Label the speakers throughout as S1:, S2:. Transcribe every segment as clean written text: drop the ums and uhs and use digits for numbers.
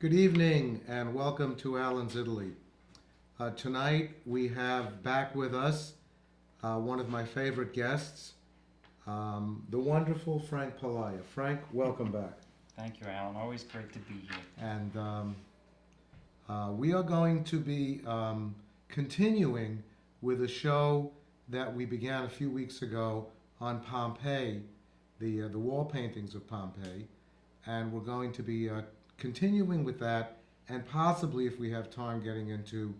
S1: Good evening and welcome to Alan's Italy. Tonight we have back with us one of my favorite guests, the wonderful Franc Palaia. Frank, welcome back.
S2: Thank you, Alan. Always great to be here.
S1: And we are going to be continuing with a show that we began a few weeks ago on Pompeii, the wall paintings of Pompeii, and we're going to be continuing with that, and possibly, if we have time, getting into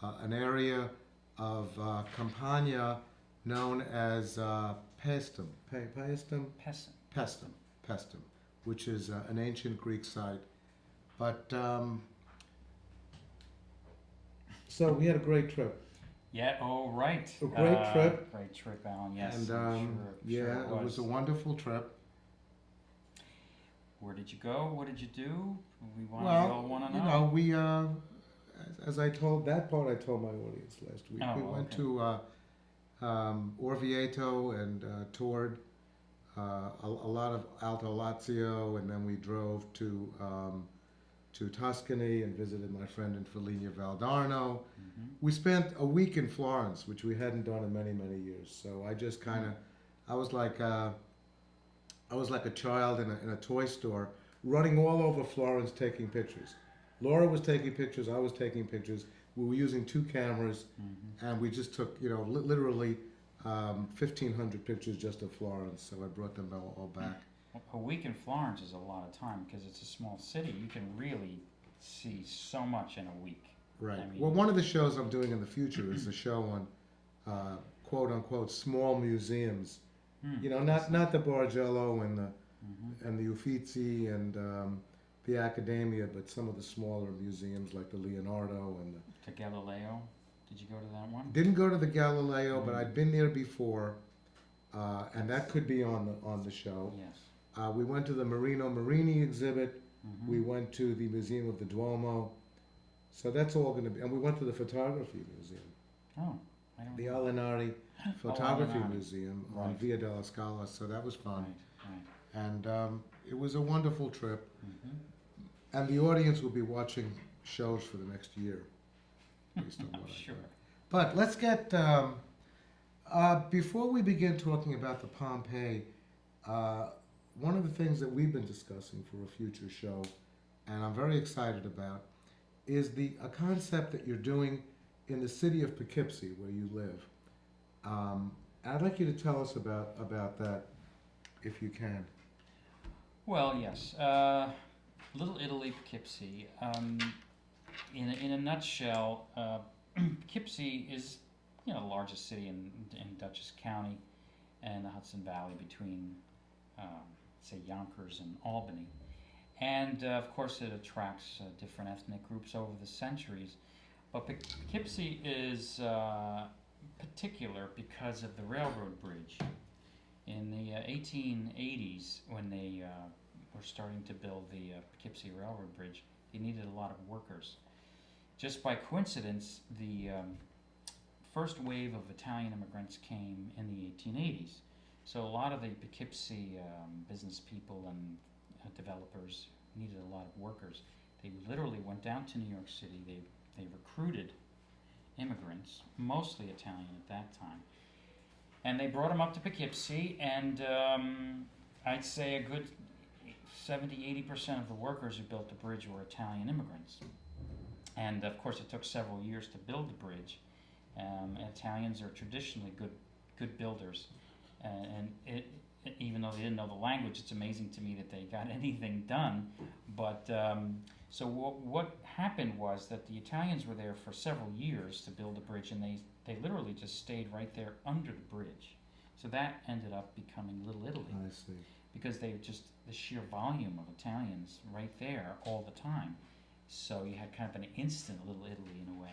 S1: an area of Campania known as Paestum. Paestum? Paestum, which is an ancient Greek site. But so we had a great trip.
S2: Yeah. Oh, right.
S1: A great trip.
S2: Great trip, Alan. Yes.
S1: And
S2: sure
S1: it was a wonderful trip.
S2: Where did you go? What did you do? We all want to know.
S1: You know, we as I told that part, I told my audience last week.
S2: Oh,
S1: we went to Orvieto and toured a lot of Alto Lazio, and then we drove to Tuscany and visited my friend in Foligno Valdarno.
S2: Mm-hmm.
S1: We spent a week in Florence, which we hadn't done in many, many years. So I just kind of, I was like a child in a toy store, running all over Florence taking pictures. Laura was taking pictures, I was taking pictures. We were using two cameras, and we just took, literally 1,500 pictures just of Florence. So I brought them all back.
S2: A week in Florence is a lot of time because it's a small city. You can really see so much in a week.
S1: Right.
S2: I mean,
S1: Well, one of the shows I'm doing in the future is a show on quote unquote small museums. Not the Bargello and the Uffizi and the Accademia, but some of the smaller museums like the Leonardo and
S2: the Galileo. Did you go to that one?
S1: Didn't go to the Galileo, but I'd been there before, and that could be on the show.
S2: Yes.
S1: We went to the Marino Marini exhibit. We went to the Museum of the Duomo. So that's all going to be, and we went to the Photography Museum.
S2: Oh, I don't
S1: The
S2: know.
S1: Alinari Photography
S2: Alinari.
S1: Museum on
S2: Right.
S1: Via della Scala, so that was fun.
S2: Right.
S1: And it was a wonderful trip.
S2: Mm-hmm.
S1: And the audience will be watching shows for the next year, based on what I
S2: Sure.
S1: heard. But let's get, before we begin talking about the Pompeii, one of the things that we've been discussing for a future show, and I'm very excited about, is a concept that you're doing in the city of Poughkeepsie, where you live. I'd like you to tell us about that, if you can.
S2: Well, yes. Little Italy, Poughkeepsie. In a nutshell, Poughkeepsie is the largest city in Dutchess County. and the Hudson Valley between, say, Yonkers and Albany. And of course, it attracts different ethnic groups over the centuries. But Poughkeepsie is particular because of the railroad bridge. In the 1880s, when they were starting to build the Poughkeepsie Railroad Bridge, they needed a lot of workers. Just by coincidence, the first wave of Italian immigrants came in the 1880s. So a lot of the Poughkeepsie business people and developers needed a lot of workers. They literally went down to New York City. They recruited immigrants, mostly Italian at that time, and they brought them up to Poughkeepsie, and I'd say a good 70-80% of the workers who built the bridge were Italian immigrants. And of course, it took several years to build the bridge. Italians are traditionally good builders, and even though they didn't know the language, it's amazing to me that they got anything done. But so what happened was that the Italians were there for several years to build the bridge, and they literally just stayed right there under the bridge. So that ended up becoming Little Italy.
S1: I see.
S2: Because they just, the sheer volume of Italians right there all the time. So you had kind of an instant Little Italy in a way.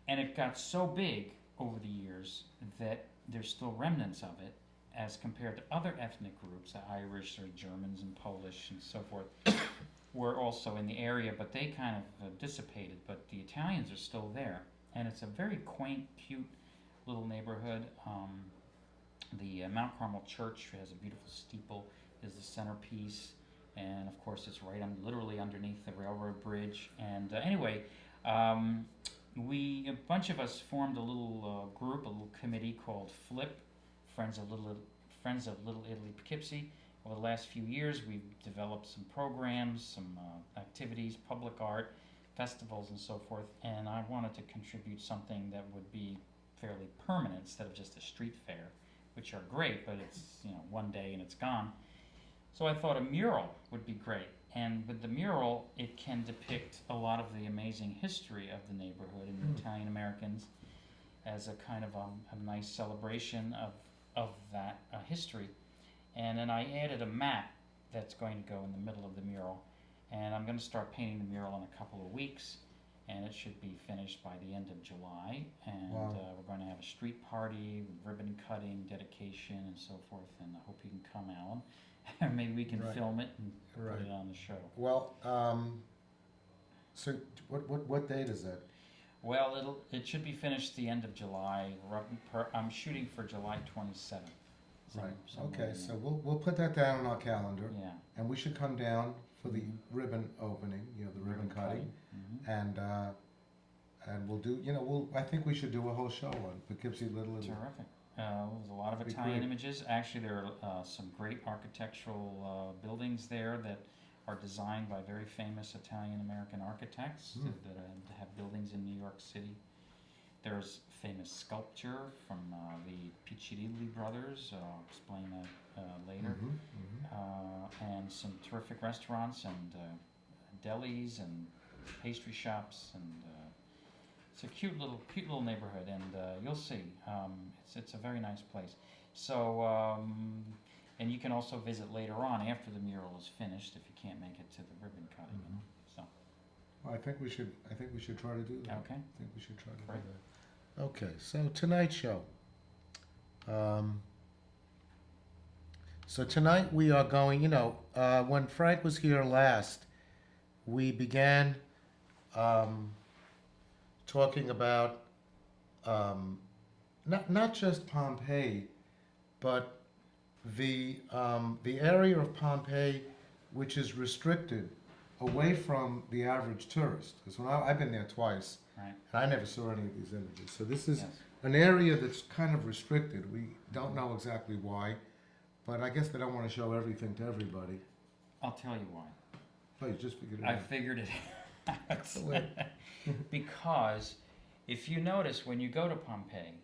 S2: And it got so big over the years that there's still remnants of it as compared to other ethnic groups, the Irish or Germans and Polish and so forth, were also in the area, but they kind of dissipated. But the Italians are still there. And it's a very quaint, cute little neighborhood. The Mount Carmel Church has a beautiful steeple, is the centerpiece, and of course it's right literally underneath the railroad bridge. And anyway, a bunch of us formed a little group, a little committee called FLIP, Friends of Little Italy Poughkeepsie. Over the last few years, we've developed some programs, some activities, public art, festivals, and so forth. And I wanted to contribute something that would be fairly permanent instead of just a street fair, which are great, but it's one day and it's gone. So I thought a mural would be great. And with the mural, it can depict a lot of the amazing history of the neighborhood and the Italian Americans as a kind of a nice celebration of that history. And then I added a map that's going to go in the middle of the mural. And I'm going to start painting the mural in a couple of weeks. And it should be finished by the end of July. And
S1: Wow.
S2: We're going to have a street party, with ribbon cutting, dedication, and so forth. And I hope you can come, Alan. Maybe we can
S1: Right.
S2: film it and
S1: Right.
S2: put it on the show.
S1: Well, so what date is that?
S2: Well, it should be finished the end of July. I'm shooting for July 27th.
S1: Right.
S2: somewhere
S1: Okay.
S2: in
S1: So
S2: there.
S1: we'll put that down on our calendar,
S2: Yeah.
S1: and we should come down for the ribbon opening. The ribbon cutting,
S2: Mhm.
S1: and we'll do. I think we should do a whole show on Poughkeepsie Little Italy.
S2: Terrific. There's a lot of
S1: Be
S2: Italian
S1: great.
S2: images. Actually, there are some great architectural buildings there that are designed by very famous Italian-American architects that have buildings in New York City. There's famous sculpture from the Piccirilli brothers. I'll explain that later. And some terrific restaurants and delis and pastry shops, and it's a cute little neighborhood, and you'll see. It's a very nice place. So, and you can also visit later on after the mural is finished if you can't make it to the ribbon cutting. So,
S1: Well, I think we should try to do that.
S2: okay.
S1: I think we should try to
S2: Great.
S1: do that. Okay. So tonight's show. So tonight we are going. When Frank was here last, we began talking about not just Pompeii, but the area of Pompeii which is restricted away from the average tourist. Because I've been there twice,
S2: Right.
S1: and I never saw any of these images. So this is
S2: Yes.
S1: an area that's kind of restricted. We don't know exactly why, but I guess they don't want to show everything to everybody.
S2: I'll tell you why.
S1: Oh, you just figured it
S2: I
S1: out.
S2: figured it out.
S1: Excellent.
S2: Because if you notice, when you go to Pompeii,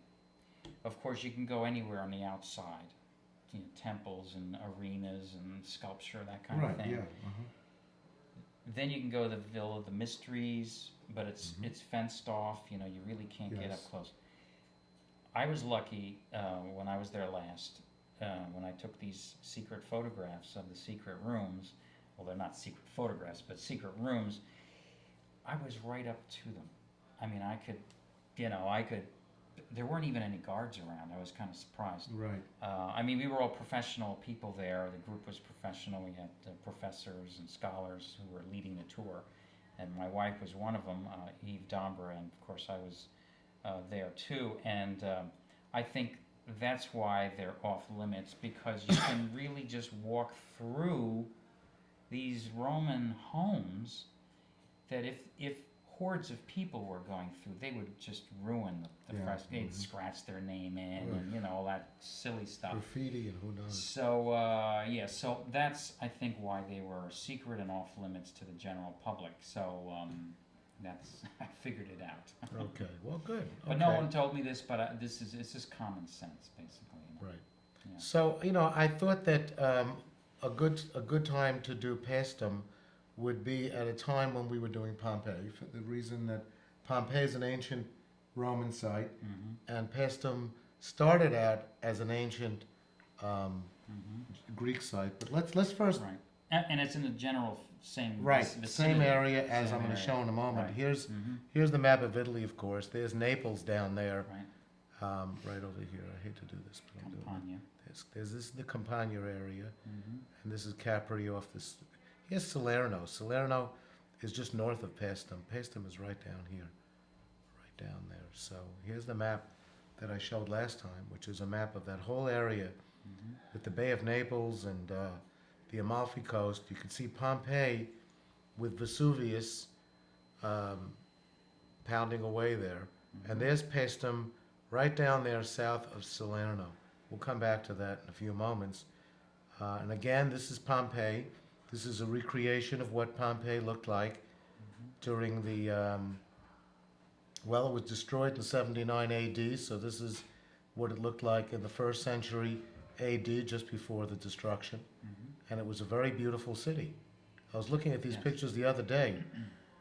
S2: of course you can go anywhere on the outside, temples and arenas and sculpture, that kind of
S1: Right,
S2: thing.
S1: yeah.
S2: Then you can go to the Villa of the Mysteries, but it's fenced off. You really can't get up
S1: Yes.
S2: close. I was lucky when I was there last, when I took these secret photographs of the secret rooms. Well, they're not secret photographs, but secret rooms. I was right up to them. I mean, I could. There weren't even any guards around. I was kind of surprised.
S1: Right.
S2: I mean, we were all professional people there. The group was professional. We had professors and scholars who were leading the tour, and my wife was one of them, Eve Domber, and of course I was there too. And I think that's why they're off limits, because you can really just walk through these Roman homes that if hordes of people were going through, they would just ruin the
S1: Yeah.
S2: fresco. They'd scratch their name in,
S1: Right.
S2: and all that silly stuff.
S1: Graffiti and who knows.
S2: So so that's, I think, why they were secret and off limits to the general public. So that's I figured it out.
S1: Okay, well, good.
S2: But
S1: Okay.
S2: no one told me this. But it's just common sense, basically.
S1: Right.
S2: Yeah.
S1: So, I thought that a good time to do Paestum would be at a time when we were doing Pompeii, for the reason that Pompeii is an ancient Roman site,
S2: Mm-hmm.
S1: and Paestum started out as an ancient
S2: Mm-hmm.
S1: Greek site. But let's first
S2: Right. And it's in the general same
S1: same
S2: vicinity.
S1: area as
S2: Same
S1: I'm going to
S2: area.
S1: show in a moment.
S2: Right.
S1: Here's
S2: Mm-hmm.
S1: the map of Italy, of course. There's Naples down there,
S2: Right.
S1: right over here. I hate to do this, but I'm doing it.
S2: Campania.
S1: This is the Campania area,
S2: Mm-hmm.
S1: and this is Capri off this. Here's Salerno. Salerno is just north of Paestum. Paestum is right down here, right down there. So here's the map that I showed last time, which is a map of that whole area
S2: Mm-hmm.
S1: with the Bay of Naples and the Amalfi Coast. You can see Pompeii with Vesuvius pounding away there.
S2: Mm-hmm.
S1: And there's Paestum right down there south of Salerno. We'll come back to that in a few moments. And again, this is Pompeii. This is a recreation of what Pompeii looked like during the, it was destroyed in 79 AD, so this is what it looked like in the first century AD, just before the destruction.
S2: Mm-hmm.
S1: And it was a very beautiful city. I was looking at these
S2: Yes.
S1: pictures the other day,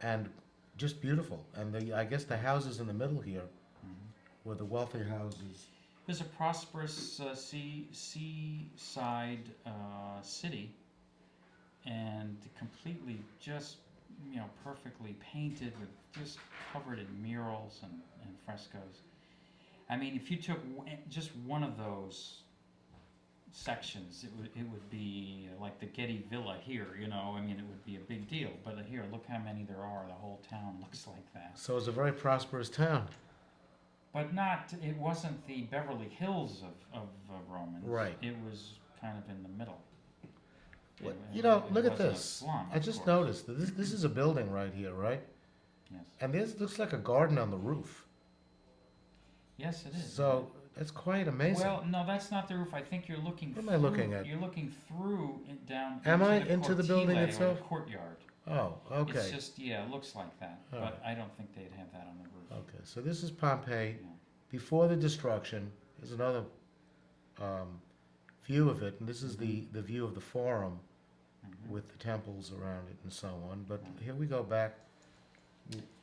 S1: and just beautiful. And I guess the houses in the middle here
S2: Mm-hmm.
S1: were the wealthy houses.
S2: There's a prosperous seaside city, and completely just perfectly painted, with just covered in murals and frescoes. I mean, if you took just one of those sections, it would be like the Getty Villa here. I mean, it would be a big deal. But here, look how many there are. The whole town looks like that.
S1: So it's a very prosperous town.
S2: But it wasn't the Beverly Hills of Romans.
S1: Right.
S2: It was kind of in the middle.
S1: What-
S2: It
S1: look at
S2: wasn't a
S1: this.
S2: slum,
S1: I
S2: of
S1: just
S2: course.
S1: noticed that this is a building right here, right?
S2: Yes.
S1: And this looks like a garden on the roof.
S2: Yes, it is.
S1: So that's quite amazing.
S2: Well, no, that's not the roof. I think you're looking.
S1: What am I looking at?
S2: You're looking through down.
S1: Am I
S2: the
S1: into the building
S2: cortile or
S1: itself?
S2: The courtyard.
S1: Oh, okay.
S2: It's just it looks like that,
S1: All
S2: but I don't think they'd have that on the roof.
S1: Okay, so this is Pompeii
S2: Yeah.
S1: before the destruction. There's another view of it, and this is the view of the Forum
S2: Mhm.
S1: with the temples around it and so on. But here we go back.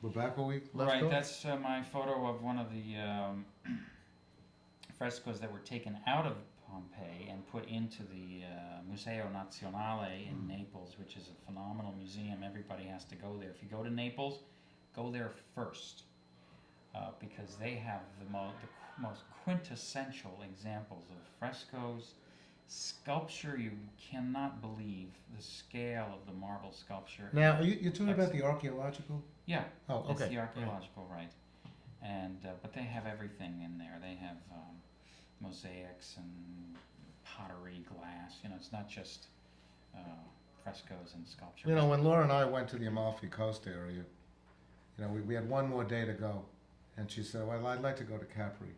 S1: We're back where we left
S2: Right,
S1: off?
S2: that's my photo of one of the frescoes that were taken out of Pompeii and put into the Museo Nazionale in Naples, which is a phenomenal museum. Everybody has to go there. If you go to Naples, go there first, because they have the most quintessential examples of frescoes, sculpture. You cannot believe the scale of the marble sculpture.
S1: Now, you're talking about the archaeological?
S2: Yeah,
S1: Oh, okay.
S2: it's the
S1: Right.
S2: archaeological, right? And but they have everything in there. They have mosaics and pottery, glass. It's not just frescoes and sculpture.
S1: When Laura and I went to the Amalfi Coast area, we had one more day to go, and she said, "Well, I'd like to go to Capri."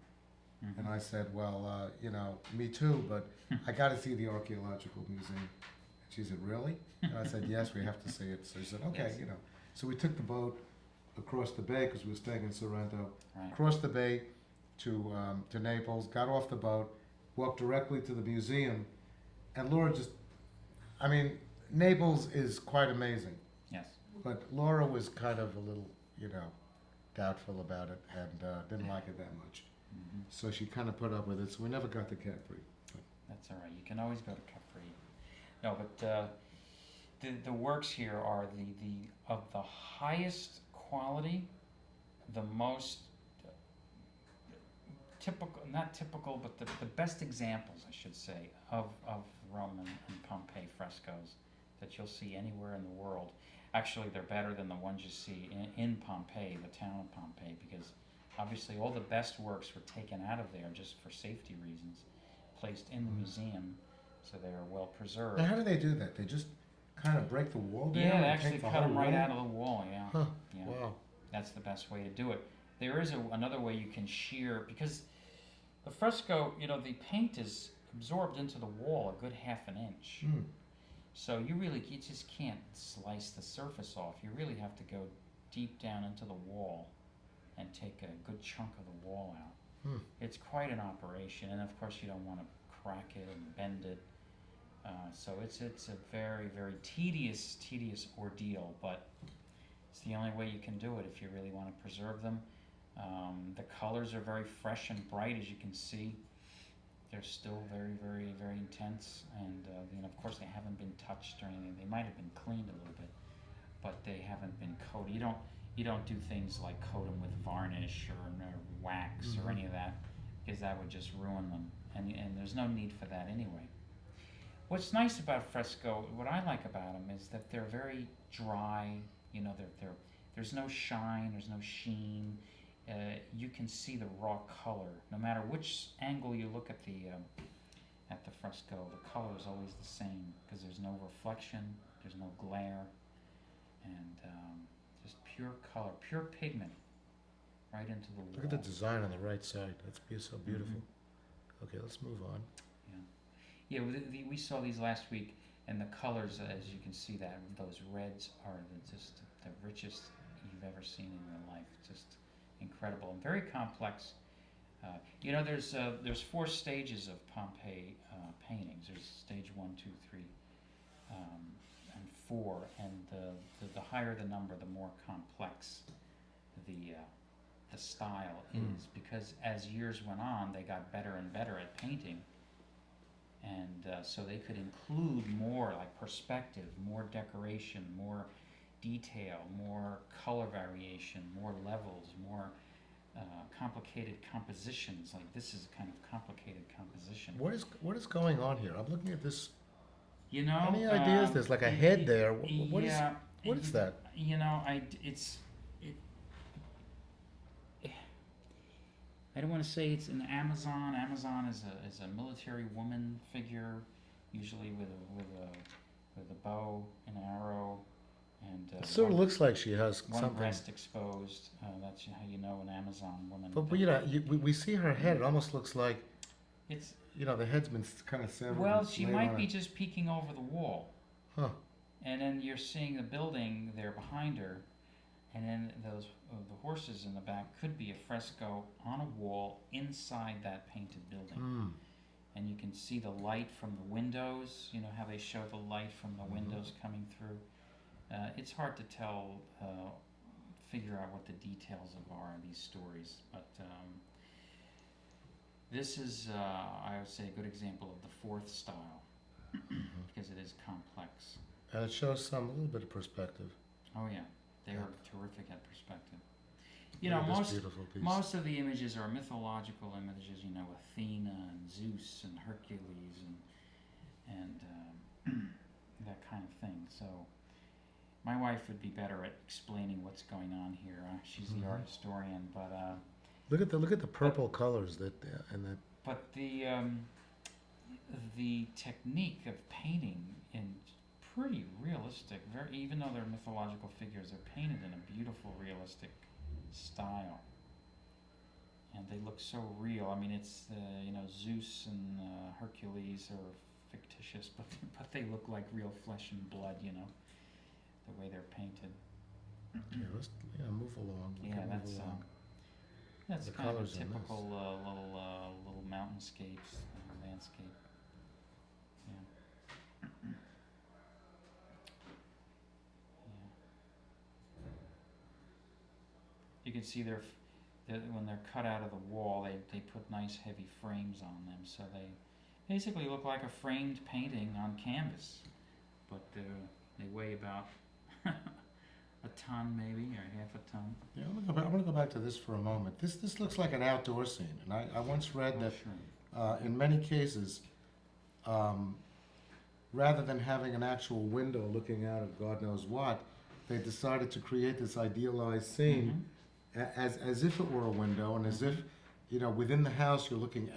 S2: Mhm.
S1: And I said, "Well, me too, but I got to see the archaeological museum." And she said, "Really?" And I said, "Yes, we have to see it." So she said, "Okay,
S2: Yes.
S1: So we took the boat across the bay because we were staying in Sorrento.
S2: Right.
S1: Across the bay to Naples. Got off the boat, walked directly to the museum, and Laura Naples is quite amazing.
S2: Yes.
S1: But Laura was kind of a little, doubtful about it and didn't like it that much. So she kind of put up with it, so we never got to Capri.
S2: That's all right. You can always go to Capri. No, but the works here are the of the highest quality, the most typical, not typical, but the best examples, I should say, of Rome and Pompeii frescoes that you'll see anywhere in the world. Actually, they're better than the ones you see in Pompeii, the town of Pompeii, because obviously all the best works were taken out of there just for safety reasons, placed in the museum, so they are well preserved.
S1: Now, how do they do that? They just kind of break the wall down?
S2: Yeah, they
S1: and
S2: actually
S1: take the
S2: cut them
S1: whole
S2: right
S1: room?
S2: out of the wall, yeah.
S1: Huh,
S2: Yeah.
S1: wow.
S2: That's the best way to do it. There is another way you can shear, because the fresco, the paint is absorbed into the wall a good half an inch.
S1: Mm.
S2: So you just can't slice the surface off. You really have to go deep down into the wall and take a good chunk of the wall out.
S1: Hmm.
S2: It's quite an operation, and of course you don't want to crack it and bend it. So it's a very, very tedious ordeal, but it's the only way you can do it if you really want to preserve them. The colors are very fresh and bright, as you can see. They're still very, very, very intense, and of course they haven't been touched or anything. They might have been cleaned a little bit, but they haven't been coated. You don't do things like coat them with varnish or wax or any of that, because that would just ruin them, and there's no need for that anyway. What's nice about fresco, what I like about them, is that they're very dry. There's no shine, there's no sheen. You can see the raw color. No matter which angle you look at the fresco, the color is always the same, because there's no reflection, there's no glare, and just pure color, pure pigment right into the wall.
S1: Look at the design on the right side. That's so beautiful. Okay, let's move on.
S2: Yeah, we saw these last week, and the colors, as you can see, those reds are just the richest you've ever seen in your life. Just incredible and very complex. There's 4 stages of Pompeii paintings. There's stage 1, 2, 3, and 4, and the higher the number, the more complex the style is, because as years went on, they got better and better at painting. And so they could include more like perspective, more decoration, more detail, more color variation, more levels, more complicated compositions. Like this is a kind of complicated composition.
S1: What is going on here? I'm looking at this.
S2: Any
S1: ideas? There's like a head there. What is that?
S2: I don't want to say it's an Amazon. Amazon is a military woman figure, usually with a bow, an arrow, and
S1: It sort of looks like she has
S2: one
S1: something.
S2: breast exposed. That's how you know an Amazon woman.
S1: But we see her head. It almost looks like
S2: it's
S1: the head's been kind of severed.
S2: well, she might be just peeking over the wall.
S1: Huh.
S2: And then you're seeing the building there behind her, and then the horses in the back could be a fresco on a wall inside that painted building.
S1: Mm.
S2: And you can see the light from the windows, how they show the light from the windows coming through. It's hard to figure out what the details are in these stories, but this is, I would say, a good example of the 4th style, because it is complex.
S1: And it shows a little bit of perspective.
S2: Oh yeah, they are terrific at perspective.
S1: Most
S2: of the images are mythological images, Athena and Zeus and Hercules and that kind of thing. So my wife would be better at explaining what's going on here. She's the art historian, but
S1: look at the purple colors that and that.
S2: But the technique of painting in pretty realistic, even though they're mythological figures, they're painted in a beautiful, realistic style, and they look so real. I mean, it's Zeus and Hercules are fictitious, but they look like real flesh and blood. The way they're painted.
S1: Yeah, let's move along.
S2: That's
S1: The
S2: kind of a
S1: colors in
S2: typical little mountainscapes, landscape. Yeah. You can see when they're cut out of the wall, they put nice heavy frames on them, so they basically look like a framed painting on canvas, but they weigh about a ton maybe, or half a ton.
S1: Yeah, I'm gonna go back to this for a moment. This looks like an outdoor scene, and I once read that
S2: Sure.
S1: in many cases, rather than having an actual window looking out of God knows what, they decided to create this idealized scene as if it were a window, and as if, you know, within the house you're looking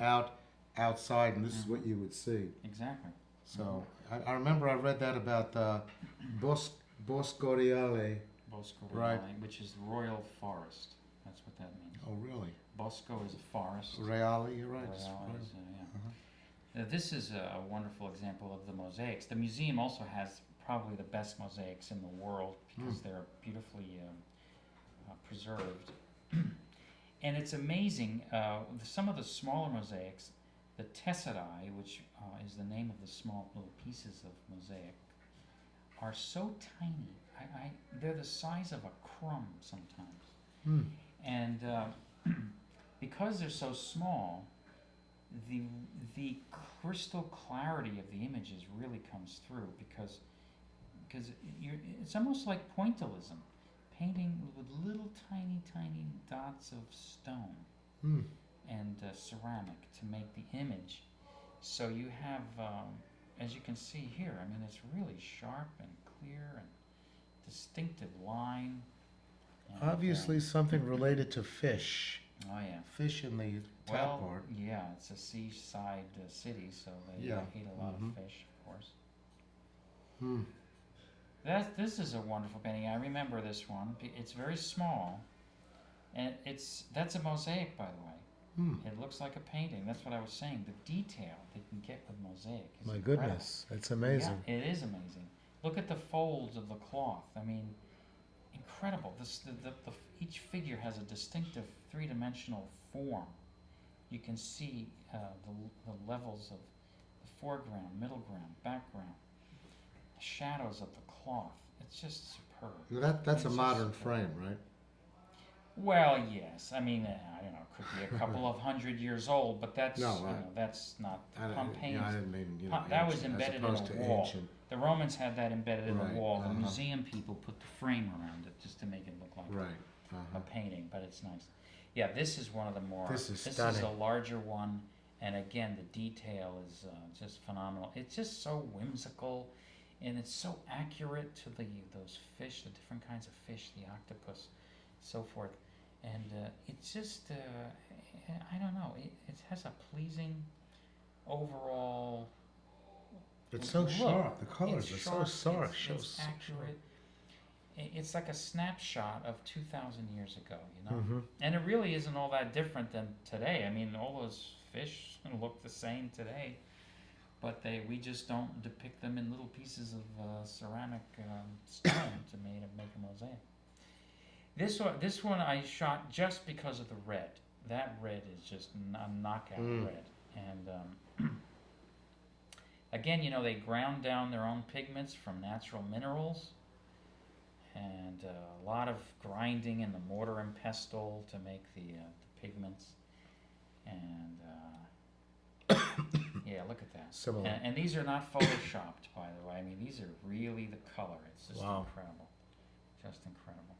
S1: outside, and this is what you would see.
S2: Exactly.
S1: So I remember I read that about Bosco Reale.
S2: Bosco
S1: Right.
S2: Reale, which is royal forest. That's what that means.
S1: Oh, really?
S2: Bosco is a forest.
S1: Reale, you're right.
S2: Reale is, yeah.
S1: Uh-huh.
S2: This is a wonderful example of the mosaics. The museum also has probably the best mosaics in the world because they're beautifully preserved. And it's amazing, some of the smaller mosaics, the tesserae, which is the name of the small little pieces of mosaic, are so tiny. They're the size of a crumb sometimes.
S1: Hmm.
S2: And because they're so small, the crystal clarity of the images really comes through because it's almost like pointillism, painting with little tiny dots of stone and ceramic to make the image. So you have, as you can see here, I mean, it's really sharp and clear and distinctive line. And,
S1: Obviously something related to fish.
S2: oh yeah.
S1: Fish in the top part.
S2: Yeah, it's a seaside city, so they
S1: Yeah.
S2: eat a lot of fish, of course.
S1: Hmm.
S2: This is a wonderful painting. I remember this one. It's very small, and that's a mosaic, by the way. It looks like a painting. That's what I was saying. The detail they can get with mosaic is
S1: My
S2: incredible.
S1: goodness, that's amazing.
S2: Yeah, it is amazing. Look at the folds of the cloth. I mean, incredible. Each figure has a distinctive three-dimensional form. You can see the levels of the foreground, middle ground, background, the shadows of the cloth. It's just superb.
S1: That's a
S2: It's
S1: modern
S2: just
S1: frame,
S2: superb.
S1: right?
S2: Well, yes. I mean, I don't know. It could be a couple of hundred years old, but that's that's not Pompeii's.
S1: I didn't mean,
S2: that was
S1: ancient,
S2: embedded
S1: as
S2: in
S1: opposed
S2: a
S1: to
S2: wall.
S1: ancient.
S2: The Romans had that embedded in
S1: Right,
S2: the wall. The
S1: uh-huh.
S2: museum people put the frame around it just to make it look like
S1: Right.
S2: a
S1: Uh-huh.
S2: painting, but it's nice. Yeah, this is one of the more.
S1: This is
S2: a
S1: stunning.
S2: larger one, and again, the detail is just phenomenal. It's just so whimsical, and it's so accurate to those fish, the different kinds of fish, the octopus, so forth. And it's just, I don't know, it has a pleasing overall
S1: It's so
S2: look.
S1: sharp. The colors
S2: It's
S1: are
S2: sharp,
S1: so sharp.
S2: It's accurate. It's like a snapshot of 2,000 years ago, you know?
S1: Mm-hmm.
S2: And it really isn't all that different than today. I mean, all those fish look the same today, but we just don't depict them in little pieces of ceramic stone to make a mosaic. This one I shot just because of the red. That red is just a knockout red. And again, you know, they ground down their own pigments from natural minerals, and a lot of grinding in the mortar and pestle to make the pigments. And yeah, look at that.
S1: Similar.
S2: And these are not photoshopped, by the way. I mean, these are really the color. It's just incredible. Just incredible.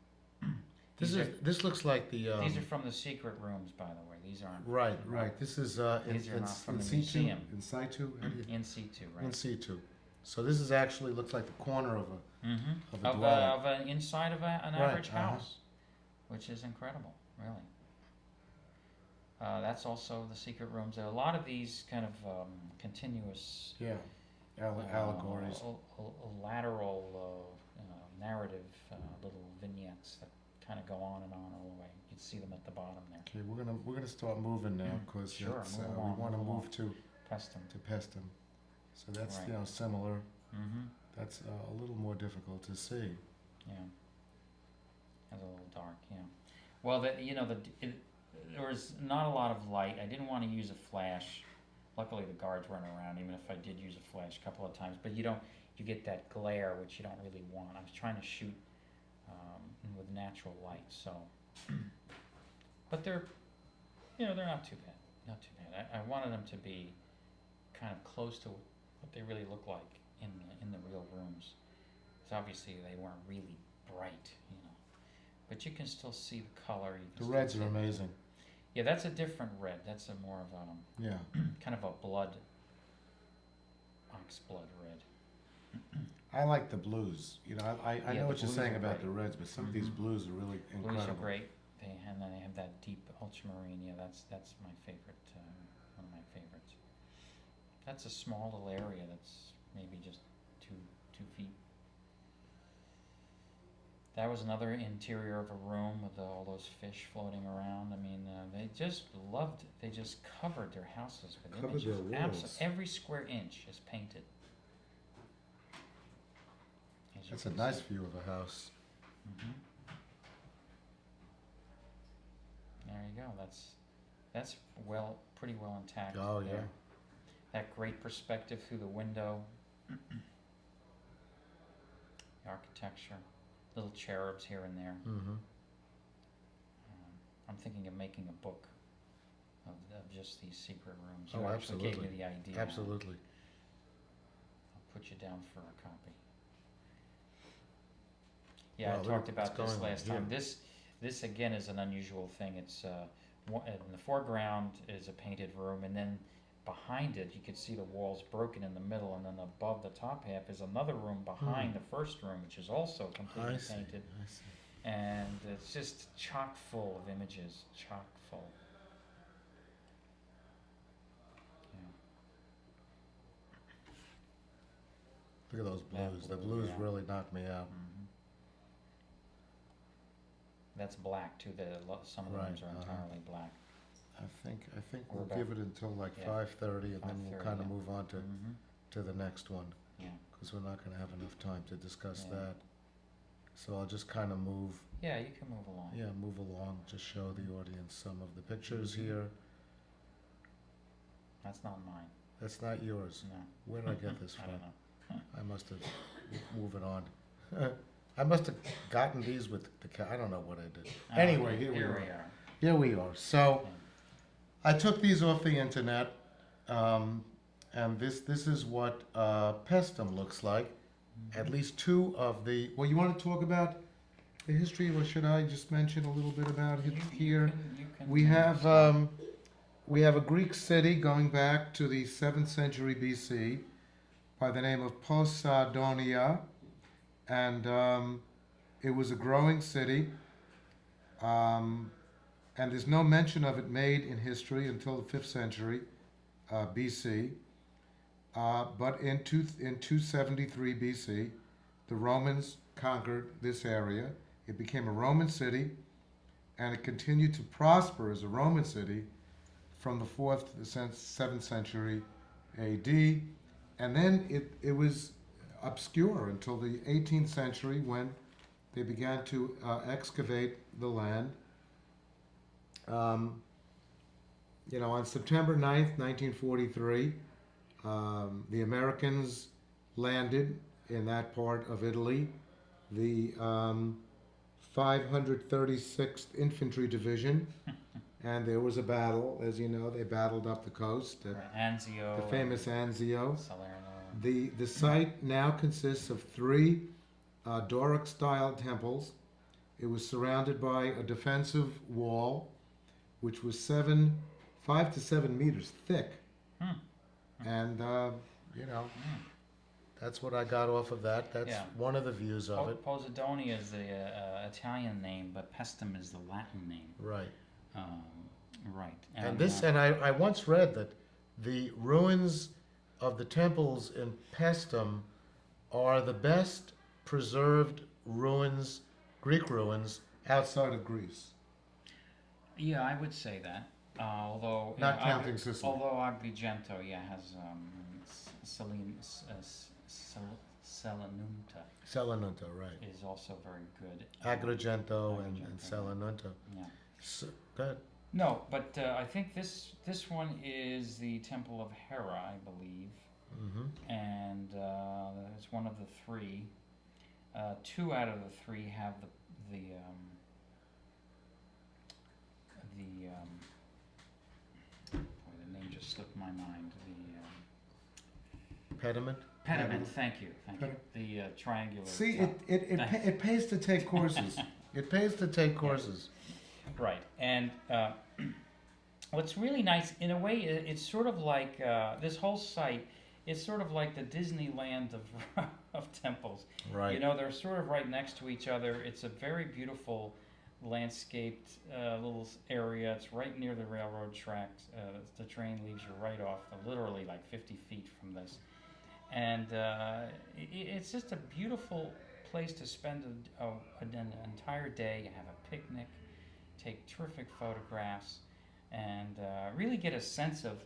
S1: This looks like the.
S2: These are from the secret rooms, by the way. These aren't.
S1: Right. This is
S2: These are not from the museum.
S1: In situ.
S2: In situ, right?
S1: In situ. So this is actually looks like the corner of a
S2: Of
S1: dwelling.
S2: an inside of an
S1: Right,
S2: average house, which is incredible, really. That's also the secret rooms. There are a lot of these kind of continuous
S1: Allegories.
S2: lateral narrative little vignettes that kind of go on and on all the way. You can see them at the bottom there.
S1: Okay, we're gonna start moving now because
S2: Sure, move
S1: we
S2: along,
S1: want to
S2: move along.
S1: move to
S2: Paestum.
S1: Paestum. So that's
S2: Right.
S1: Similar.
S2: Mm-hmm.
S1: That's a little more difficult to see.
S2: Yeah. That's a little dark, yeah. Well, there was not a lot of light. I didn't want to use a flash. Luckily, the guards weren't around, even if I did use a flash a couple of times. But you get that glare, which you don't really want. I was trying to shoot with natural light, so but they're, you know, they're not too bad. Not too bad. I wanted them to be kind of close to what they really look like in the real rooms. Because obviously they weren't really bright, you know. But you can still see the color. You
S1: The
S2: can
S1: reds
S2: still
S1: are
S2: see
S1: amazing.
S2: Yeah, that's a different red. That's a more of a
S1: Yeah.
S2: kind of a blood, ox blood red.
S1: I like the blues. You know, I
S2: Yeah,
S1: know
S2: the
S1: what you're
S2: blues
S1: saying
S2: are
S1: about
S2: great.
S1: the reds, but some of these
S2: Mhm.
S1: blues are really incredible.
S2: Blues are great. And then they have that deep ultramarine. Yeah, that's my favorite. One of my favorites. That's a small little area. That's maybe just 2 feet. That was another interior of a room with all those fish floating around. I mean, they just loved it. They just covered their houses with
S1: Covered
S2: images.
S1: their walls.
S2: Every square inch is painted. As you
S1: That's a
S2: can
S1: nice
S2: see.
S1: view of a house.
S2: Mhm. There you go. That's pretty well intact.
S1: Oh, yeah.
S2: there. That great perspective through the window. The architecture, little cherubs here and there.
S1: Mm-hmm.
S2: I'm thinking of making a book of just these secret rooms.
S1: Oh,
S2: You actually gave me
S1: absolutely.
S2: the idea.
S1: Absolutely.
S2: I'll put you down for a copy. Yeah,
S1: Wow,
S2: I
S1: look
S2: talked
S1: at what's
S2: about this
S1: going on
S2: last time.
S1: here.
S2: This again is an unusual thing. It's in the foreground is a painted room, and then behind it you can see the walls broken in the middle, and then above the top half is another room behind the first room, which is also completely
S1: I see.
S2: painted.
S1: I see.
S2: And it's just chock full of images, chock full. Yeah.
S1: Look at those
S2: That
S1: blues. The
S2: blue,
S1: blues
S2: yeah.
S1: really knocked me out.
S2: Mhm. That's black too. Some of the
S1: Right,
S2: rooms are entirely black.
S1: I think
S2: We're
S1: we'll
S2: back.
S1: give it until like
S2: Yeah.
S1: 5:30, and then we'll
S2: 5:30,
S1: kind of
S2: yeah.
S1: move on
S2: Mhm.
S1: to the next one,
S2: Yeah.
S1: because we're not going to have enough time to discuss
S2: Yeah.
S1: that. So I'll just kind of move,
S2: Yeah, you can move along.
S1: move along, just show the audience some of the pictures
S2: Mhm.
S1: here.
S2: That's not mine.
S1: That's not yours.
S2: No.
S1: Where did I get this
S2: I
S1: from?
S2: don't know.
S1: I must have move it on. I must have gotten these with I don't know what I did. Anyway, here we are. Here we are. So
S2: Yeah.
S1: I took these off the internet, and this is what Paestum looks like. At least two of the. Well, you want to talk about the history, or should I just mention a little bit about it here?
S2: You can,
S1: We have a Greek city going back to the 7th century BC by the name of Poseidonia, and it was a growing city. And there's no mention of it made in history until the 5th century BC. But in 273 BC, the Romans conquered this area. It became a Roman city, and it continued to prosper as a Roman city from the 4th to the 7th century AD. And then it was obscure until the 18th century, when they began to excavate the land. On September 9th, 1943, the Americans landed in that part of Italy. The 536th Infantry Division, and there was a battle. As you know, they battled up the coast at
S2: Anzio.
S1: the famous Anzio.
S2: Salerno.
S1: The site now consists of 3 Doric-style temples. It was surrounded by a defensive wall, which was 5 to 7 meters thick. And that's what I got off of that. That's
S2: Yeah.
S1: one of the views of it.
S2: Poseidonia is the Italian name, but Paestum is the Latin name.
S1: Right.
S2: Right.
S1: And I once read that the ruins of the temples in Paestum are the best preserved ruins, Greek ruins, outside of Greece.
S2: Yeah, I would say that. Although
S1: Not counting Sicily.
S2: Although Agrigento, has Selinunta
S1: Selinunta, right.
S2: is also very good.
S1: Agrigento and
S2: Agrigento.
S1: Selinunta.
S2: Yeah.
S1: So, go ahead.
S2: No, but I think this one is the Temple of Hera, I believe, and it's one of the 3. 2 out of the 3 have boy, the name just slipped my mind.
S1: Pediment?
S2: Pediment. Thank you.
S1: Pediment.
S2: The triangular.
S1: See,
S2: top.
S1: it pays to take courses. It pays to take courses.
S2: Right, and what's really nice, in a way, it's sort of like this whole site is sort of like the Disneyland of temples.
S1: Right.
S2: You know, they're sort of right next to each other. It's a very beautiful landscaped little area. It's right near the railroad tracks. The train leaves you right off, literally like 50 feet from this. And it's just a beautiful place to spend an entire day, have a picnic, take terrific photographs, and really get a sense of,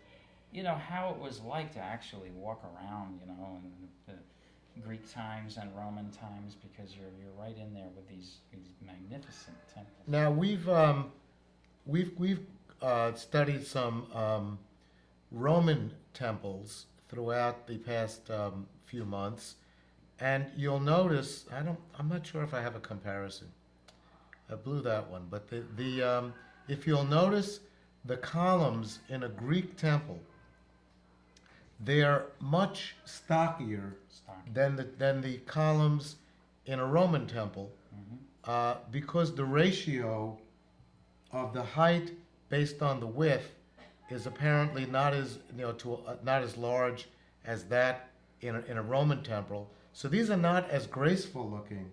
S2: you know, how it was like to actually walk around, you know, in the Greek times and Roman times, because you're right in there with these magnificent temples.
S1: Now we've studied some Roman temples throughout the past few months, and you'll notice I'm not sure if I have a comparison. I blew that one, but if you'll notice the columns in a Greek temple, they're much stockier than the columns in a Roman temple, because the ratio of the height based on the width is apparently not as not as large as that in a Roman temple. So these are not as graceful looking,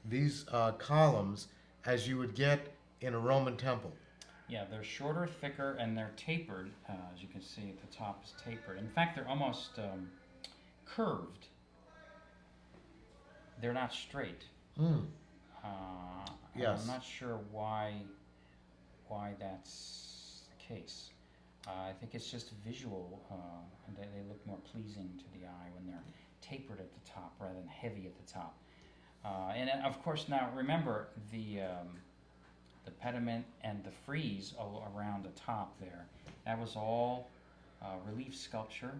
S1: these columns, as you would get in a Roman temple.
S2: Yeah, they're shorter, thicker, and they're tapered. As you can see, at the top is tapered. In fact, they're almost curved. They're not straight.
S1: Yes.
S2: I'm not sure why that's the case. I think it's just visual, and they look more pleasing to the eye when they're tapered at the top rather than heavy at the top. And of course, now remember the pediment and the frieze around the top there. That was all relief sculpture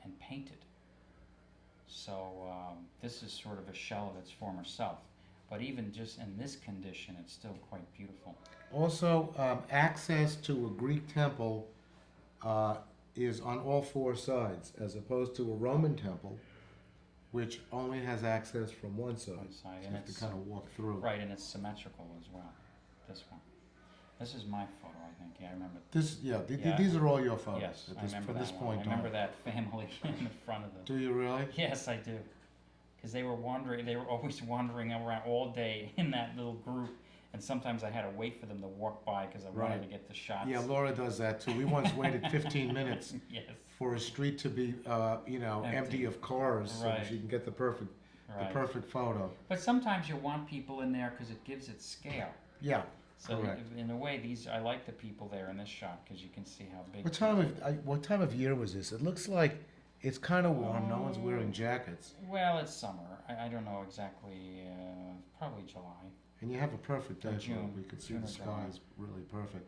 S2: and painted. So this is sort of a shell of its former self. But even just in this condition, it's still quite beautiful.
S1: Also, access to a Greek temple is on all four sides, as opposed to a Roman temple, which only has access from one side. So you have to kind of walk through.
S2: Right, and it's symmetrical as well. This one. This is my photo, I think. Yeah, I remember.
S1: These are all your photos.
S2: Yes,
S1: at
S2: I
S1: this,
S2: remember
S1: from
S2: that
S1: this
S2: one.
S1: point
S2: I remember
S1: on.
S2: that family in the front of the.
S1: Do you really?
S2: Yes, I do. Because they were wandering. They were always wandering around all day in that little group, and sometimes I had to wait for them to walk by because I wanted to get the shots.
S1: Yeah, Laura does that too. We once waited 15 minutes
S2: Yes.
S1: for a street to be, empty of cars, so
S2: Right.
S1: she can get the perfect photo.
S2: But sometimes you want people in there because it gives it scale.
S1: Yeah.
S2: So
S1: Correct.
S2: in a way, I like the people there in this shot because you can see how big.
S1: What time of year was this? It looks like it's kind of warm. No one's wearing jackets,
S2: Well, it's summer. I don't know exactly. Probably July.
S1: and you have a perfect day.
S2: June.
S1: We could see
S2: June
S1: the
S2: or
S1: sky
S2: July.
S1: is really perfect.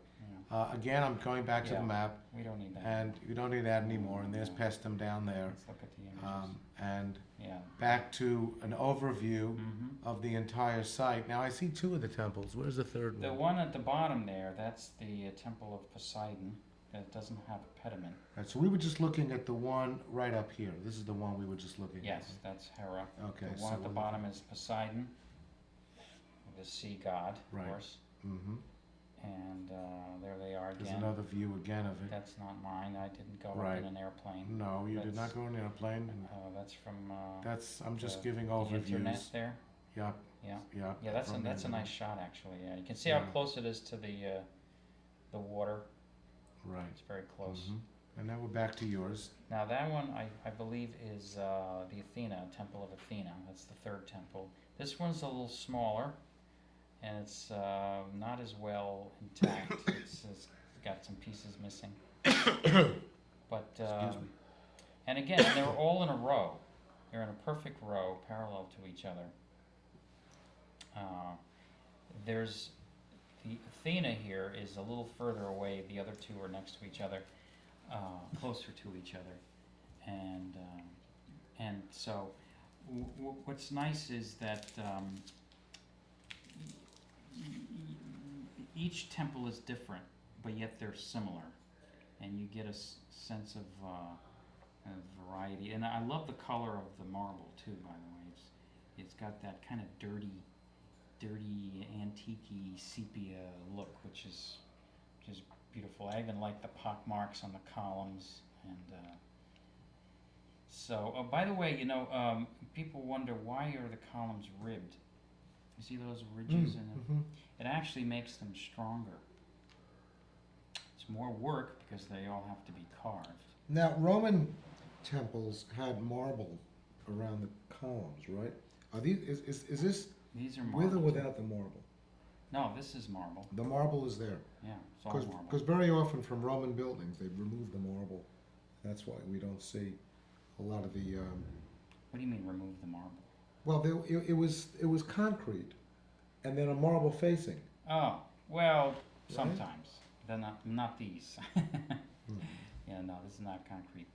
S2: Yeah.
S1: Again, I'm going back to
S2: Yeah.
S1: the map,
S2: We don't need that.
S1: and you don't need that anymore. And there's
S2: No.
S1: Paestum down there,
S2: Let's look at the images.
S1: and
S2: Yeah.
S1: back to an overview
S2: hmm
S1: of the entire site. Now I see two of the temples. Where's the third
S2: The
S1: one?
S2: one at the bottom there, that's the Temple of Poseidon. That doesn't have a pediment.
S1: Right, so we were just looking at the one right up here. This is the one we were just looking
S2: Yes, that's Hera.
S1: at. Okay.
S2: The one at the bottom is Poseidon, the sea god, of
S1: Right.
S2: course.
S1: Mm-hmm.
S2: And there they are
S1: There's
S2: again.
S1: another view again of it.
S2: That's not mine. I didn't go
S1: Right.
S2: up in an airplane.
S1: No, you did not
S2: That's-
S1: go on an airplane.
S2: That's from
S1: I'm just
S2: the-
S1: giving
S2: the internet
S1: overviews.
S2: there.
S1: Yep,
S2: Yeah.
S1: yep.
S2: Yeah, that's a
S1: from the internet.
S2: nice shot actually. Yeah, you can see
S1: Yeah.
S2: how close it is to the water.
S1: Right.
S2: It's very close.
S1: Mhm. And now we're back to yours.
S2: Now that one I believe is the Athena, Temple of Athena. That's the third temple. This one's a little smaller, and it's not as well intact. It's got some pieces missing. But
S1: Excuse me.
S2: and again, they're all in a row. They're in a perfect row, parallel to each other. There's the Athena here is a little further away. The other two are next to each other, closer to each other, and so what's nice is that each temple is different, but yet they're similar, and you get a sense of variety. And I love the color of the marble too. By the way, it's got that kind of dirty, antique-y sepia look, which is beautiful. I even like the pock marks on the columns, and so. Oh, by the way, people wonder why are the columns ribbed. You see those ridges in it?
S1: Mm-hmm.
S2: It actually makes them stronger. It's more work because they all have to be carved.
S1: Now, Roman temples had marble around the columns, right? Are these is this
S2: These are marble.
S1: with or without the marble?
S2: No, this is marble.
S1: The marble is there.
S2: Yeah, it's all marble.
S1: Because very often from Roman buildings, they remove the marble. That's why we don't see a lot of the.
S2: What do you mean remove the marble?
S1: Well, it was concrete, and then a marble facing.
S2: Oh, well,
S1: Right?
S2: sometimes. They're not these. Yeah, no, this is not concrete.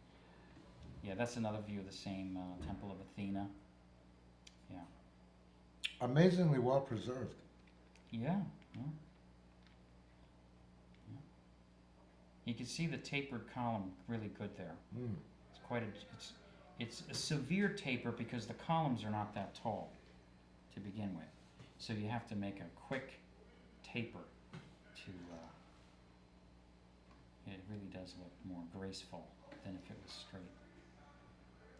S2: Yeah, that's another view of the same Temple of Athena. Yeah.
S1: Amazingly well preserved.
S2: Yeah. You can see the tapered column really good there.
S1: Mm.
S2: It's quite it's a severe taper because the columns are not that tall to begin with. So you have to make a quick taper to it really does look more graceful than if it was straight.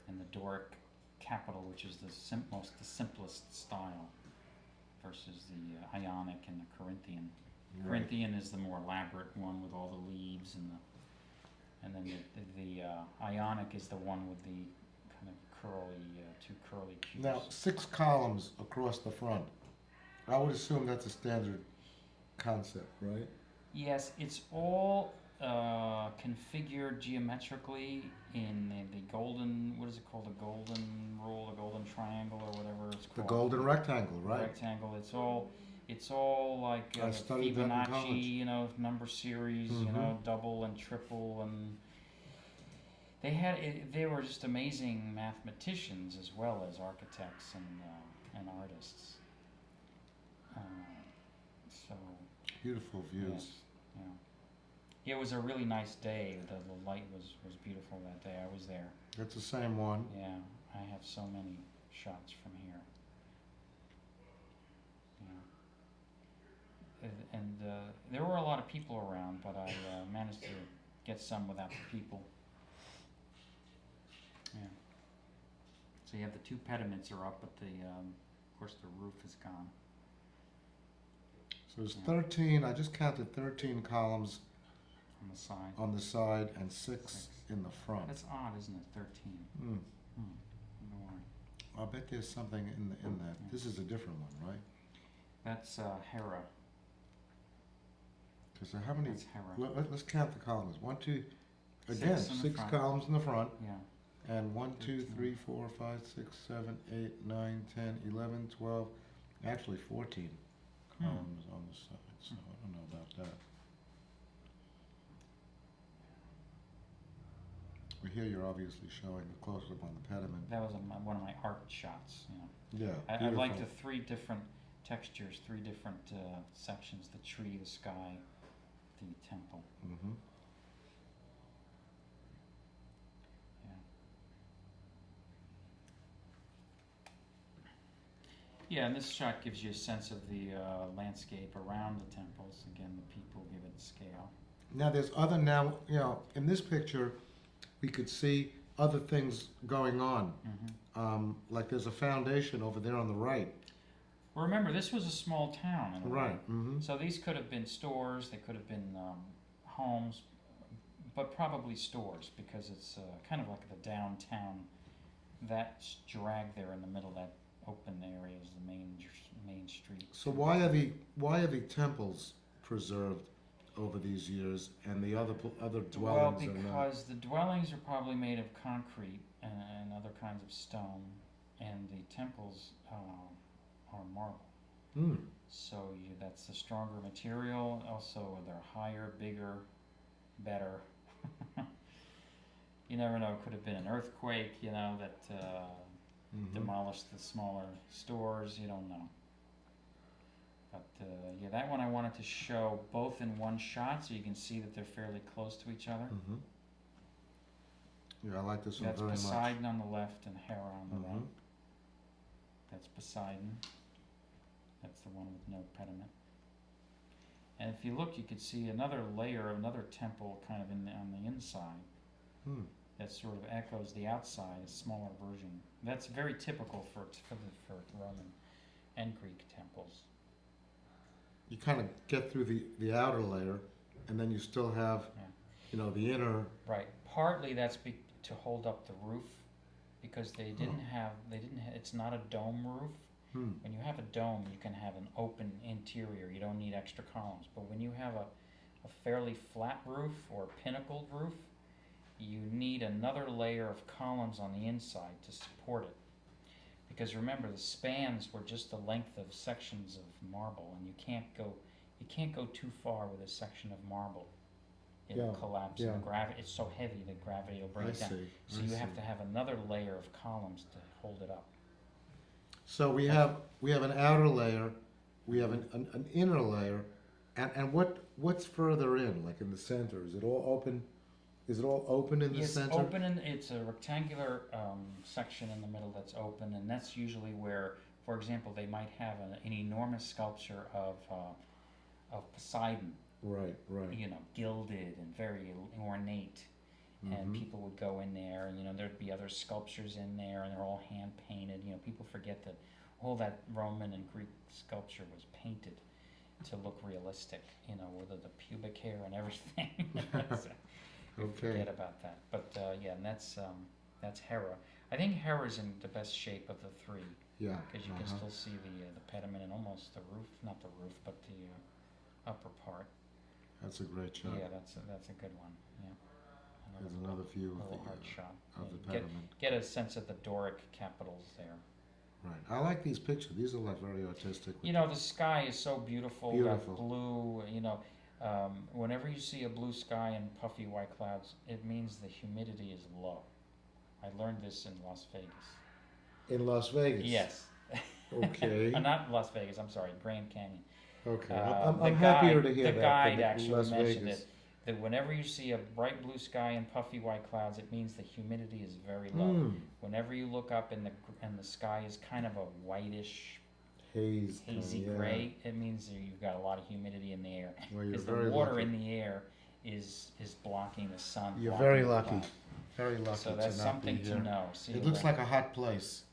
S2: And the Doric capital, which is the simplest style, versus the Ionic and the Corinthian.
S1: Right.
S2: Corinthian is the more elaborate one with all the leaves and then the Ionic is the one with the kind of curly, two curly cubes.
S1: Now, 6 columns across the front. I would assume that's a standard concept, right?
S2: Yes, it's all configured geometrically in the golden, what is it called, the golden rule, the golden triangle, or whatever it's called.
S1: The golden rectangle, right?
S2: Rectangle. It's all like
S1: I studied that in college.
S2: Fibonacci, number series,
S1: Mhm.
S2: double and triple, and they were just amazing mathematicians as well as architects and artists. So
S1: Beautiful views.
S2: yes, yeah. It was a really nice day. The light was beautiful that day. I was there.
S1: That's the same one.
S2: Yeah, I have so many shots from here. Yeah. And there were a lot of people around, but I managed to get some without the people. Yeah. So you have the 2 pediments are up, but of course the roof is gone.
S1: So there's
S2: Yeah.
S1: 13, I just counted 13 columns
S2: On the side.
S1: on the side and 6 in the front.
S2: That's odd, isn't it? 13.
S1: Mm.
S2: Wonder why.
S1: I'll bet there's something in that.
S2: Yeah.
S1: This is a different one, right?
S2: That's Hera.
S1: Because how many?
S2: That's Hera.
S1: Let's count the columns. 1, 2, again,
S2: Six in the
S1: 6
S2: front.
S1: columns in the front.
S2: Yeah.
S1: And 1, 2,
S2: 13.
S1: 3, 4, 5, 6, 7, 8, 9, 10, 11, 12, actually 14 columns on the side. So I don't know about that. Well, here you're obviously showing a close-up on the pediment.
S2: That was one of my art shots.
S1: Yeah,
S2: I like the
S1: beautiful.
S2: 3 different textures, 3 different sections: the tree, the sky, the temple.
S1: Mm-hmm.
S2: Yeah, and this shot gives you a sense of the landscape around the temples. Again, the people give it scale.
S1: Now there's in this picture, we could see other things going on.
S2: Mm-hmm.
S1: Like there's a foundation over there on the right.
S2: Well, remember, this was a small town. In a way.
S1: Right. Mm-hmm.
S2: So these could have been stores, they could have been homes, but probably stores because it's kind of like the downtown. That's dragged there in the middle. That open area is the main street.
S1: So why are the temples preserved over these years and the other dwellings
S2: Well,
S1: are not?
S2: because the dwellings are probably made of concrete and other kinds of stone, and the temples are marble.
S1: Hmm.
S2: So that's the stronger material. Also, they're higher, bigger, better. You never know. It could have been an earthquake, that
S1: Mhm.
S2: demolished the smaller stores. You don't know. But yeah, that one I wanted to show both in one shot so you can see that they're fairly close to each other.
S1: Mm-hmm. Yeah, I like this one
S2: That's
S1: very much.
S2: Poseidon on the left and Hera on the
S1: Mm-hmm.
S2: right. That's Poseidon. That's the one with no pediment. And if you look, you could see another layer of another temple kind of on the inside
S1: Hmm.
S2: that sort of echoes the outside, a smaller version. That's very typical for Roman and Greek temples.
S1: You kind of get through the outer layer, and then you still have,
S2: Yeah.
S1: the inner.
S2: Right. Partly that's to hold up the roof, because they didn't have. It's not a dome roof.
S1: Hmm.
S2: When you have a dome, you can have an open interior. You don't need extra columns. But when you have a fairly flat roof or a pinnacled roof, you need another layer of columns on the inside to support it. Because remember, the spans were just the length of sections of marble, and you can't go too far with a section of marble. It'll collapse.
S1: yeah.
S2: And it's so heavy that gravity will break
S1: I
S2: it down.
S1: see.
S2: So
S1: I
S2: you
S1: see.
S2: have to have another layer of columns to hold it up.
S1: So we have an outer layer, we have an inner layer, and what's further in, like in the center? Is it all open? Is it all open in the
S2: It's
S1: center?
S2: open, and it's a rectangular section in the middle that's open, and that's usually where, for example, they might have an enormous sculpture of Poseidon,
S1: Right, right.
S2: Gilded and very ornate. And
S1: Mhm.
S2: people would go in there, and there'd be other sculptures in there, and they're all hand painted. People forget that all that Roman and Greek sculpture was painted to look realistic. With the pubic hair and everything. So we
S1: Okay.
S2: forget about that. But yeah, and that's Hera. I think Hera's in the best shape of the three,
S1: Yeah.
S2: because you can still see the pediment and almost the roof, not the roof, but the upper part.
S1: That's a great shot.
S2: Yeah, that's a good one. Yeah.
S1: There's another view of
S2: Little
S1: the
S2: heart shot.
S1: of the
S2: Yeah,
S1: pediment.
S2: get a sense of the Doric capitals there.
S1: Right. I like these pictures. These are like very artistic.
S2: The sky is so beautiful.
S1: Beautiful.
S2: That blue. Whenever you see a blue sky and puffy white clouds, it means the humidity is low. I learned this in Las Vegas.
S1: In Las Vegas.
S2: Yes.
S1: Okay.
S2: Not Las Vegas. I'm sorry, Grand Canyon.
S1: Okay.
S2: The
S1: I'm happier to hear
S2: the
S1: that.
S2: guide
S1: than
S2: actually
S1: Las
S2: mentioned
S1: Vegas.
S2: that whenever you see a bright blue sky and puffy white clouds, it means the humidity is very low.
S1: Mm.
S2: Whenever you look up and the sky is kind of a whitish, hazy
S1: yeah.
S2: gray, it means that you've got a lot of humidity in the air.
S1: Well, you're
S2: Because
S1: very
S2: the water
S1: lucky.
S2: in the air is blocking the sun.
S1: You're
S2: blocking
S1: very
S2: the
S1: lucky.
S2: cloud.
S1: Very lucky
S2: So that's
S1: to not
S2: something
S1: be
S2: to
S1: here.
S2: know. See
S1: It
S2: you
S1: looks
S2: later.
S1: like a hot place.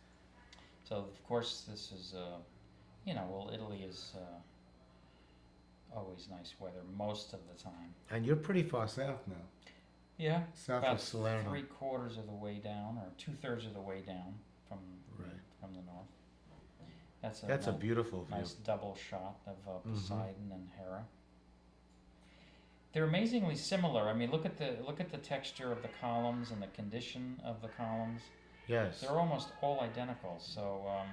S2: So of course this is, Italy is always nice weather most of the time.
S1: And you're pretty far south now.
S2: Yeah,
S1: South
S2: about
S1: of Salerno.
S2: 3/4 of the way down, or 2/3 of the way down from
S1: Right.
S2: from the north. That's
S1: That's a beautiful view.
S2: nice double shot of
S1: Mhm.
S2: Poseidon and Hera. They're amazingly similar. I mean, look at the texture of the columns and the condition of the columns.
S1: Yes.
S2: They're almost all identical. So, I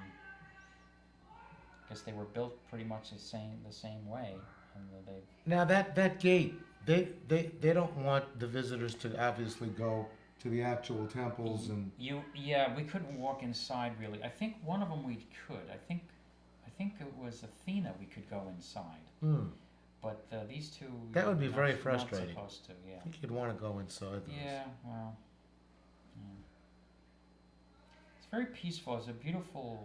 S2: guess they were built pretty much the same way, and they.
S1: Now that gate, they don't want the visitors to obviously go to the actual temples and.
S2: We couldn't walk inside really. I think one of them we could. I think it was Athena. We could go inside,
S1: Hmm.
S2: but these two.
S1: That would be very
S2: not
S1: frustrating.
S2: supposed to, yeah.
S1: I think you'd want to go inside those.
S2: Yeah, well, yeah. It's very peaceful. It's a beautiful